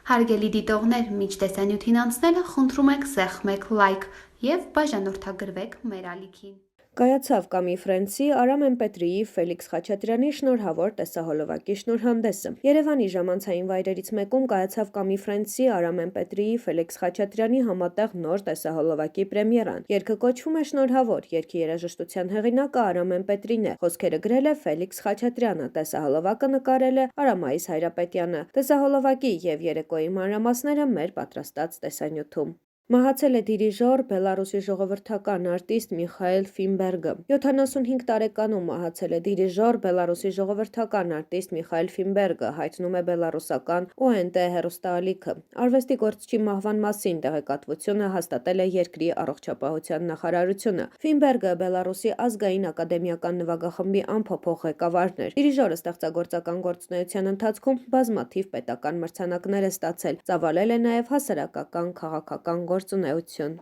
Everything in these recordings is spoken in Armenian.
Հարգելի դիտողներ, մինչ տեսանյութին անցնելը խնդրում ենք սեղմեք լայք և բաժանորդագրվեք մեր ալիքին։ Կայացավ Կամի Ֆրենցի, Արամ Էմպետրիի, Ֆելիքս Խաչատրյանի շնորհավոր տեսահոլովակի շնորհանդեսը։ Երևանի ժամանցային վայրերից մեկում կայացավ Կամի Ֆրենցի, Արամ Էմպետրիի, Ֆելիքս Խաչատրյանի համատեղ նոր տեսահոլովակի պրեմիերան։ Երգը կոչվում է «Շնորհավոր», երգի երաժշտության հեղինակը Արամ Էմպետրին է, խոսքերը գրել է Ֆելիքս Խաչատրյանը, տեսահոլովակը նկարել է Արամայիս Հայրապետյանը։ Տեսահոլովակի և երեկոյի մանրամասները մեր պատրաստած տեսանյութում։ Մահացել է դիրիժոր, Բելարուսի ժողովրդական արտիստ Միխայել Ֆինբերգը։ 75 տարեկանում մահացել է դիրիժոր, Բելարուսի ժողովրդական արտիստ Միխայել Ֆինբերգը, հայտնում է բելարուսական ՕՆՏ հեռուստաալիքը։ Արվեստի գործչի մահվան մասին տեղեկատվությունը հաստատել է երկրի առողջապահության նախարարությունը։ Ֆինբերգը Բելարուսի ազգային ակադեմիական նվագախմբի անփոփոխ ղեկավարն էր։ Դիրիժորը ստեղծագործական գործունեության ընթացքում բազմաթիվ պետական մրցանակներ է ստացել, ծավալել է նաև հասարակական, քաղաքական գործունեություն։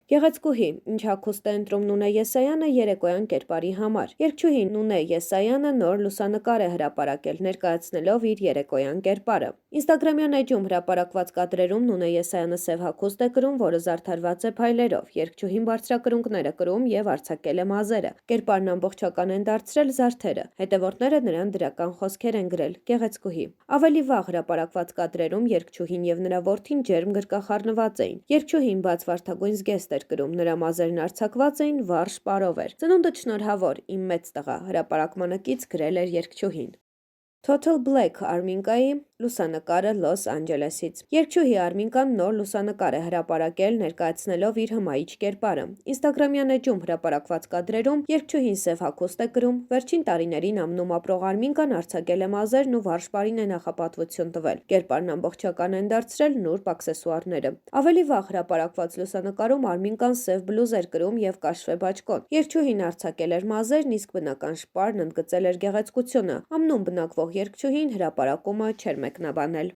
Գեղեցկուհի, ինչ հագուստ է ընտրում Նունե Եսայանը երեկոյան կերպարի համար։ Երգչուհի Նունե Եսայանը նոր լուսանկար է հրապարակել, ներկայացնելով իր երեկոյան կերպարը։ Ինստագրամյան էջում հրապարակված կադրերում Նունե Եսայանը սև հագուստ է կրում, որը զարդարված է փայլերով։ Երգչուհին բարձրակրունկներ է կրում և արձակել է մազերը։ Կերպարն ամբողջական են դարձրել զարդերը։ Հետևորդները նրան դրական խոսքեր են գրել։ Գեղեցկուհի։ Ավելի վաղ հրապարակված կադրերում երգչուհին և նրա որդին ջերմ գրկախառնված էին։ Երգչուհին բաց վարդագույն զգեստ էր կրում, նրա մազերն արձակված էին, վառ շպարով էր։ Ծնունդդ շնորհավոր, իմ մեծ տղա, հրապարակմանը կից գրել էր երգչուհին։ Total Black Արմինկայի լուսանկարը Լոս Անջելեսից։ Երգչուհի Արմինկան նոր լուսանկար է հրապարակել, ներկայացնելով իր հմայիչ կերպարը։ Ինստագրամյան էջում հրապարակված կադրերում երգչուհին սև հագուստ է կրում։ Վերջին տարիներին ԱՄՆ-ում ապրող Արմինկան արձակել է մազերն ու վառ շպարին է նախապատվություն տվել։ Կերպարն ամբողջական են դարձրել նուրբ աքսեսուարները։ Ավելի վաղ հրապարակված լուսանկարում Արմինկան սև բլուզ էր կրում և կաշվե բաճկոտ։ Երգչուհին արձակել էր մազերն, իսկ բնական շպարն ընդգծել էր գեղեցկությունը։ ԱՄՆ-ում բնակվող երգչուհին հրապարակումը չէր մեկնաբանել։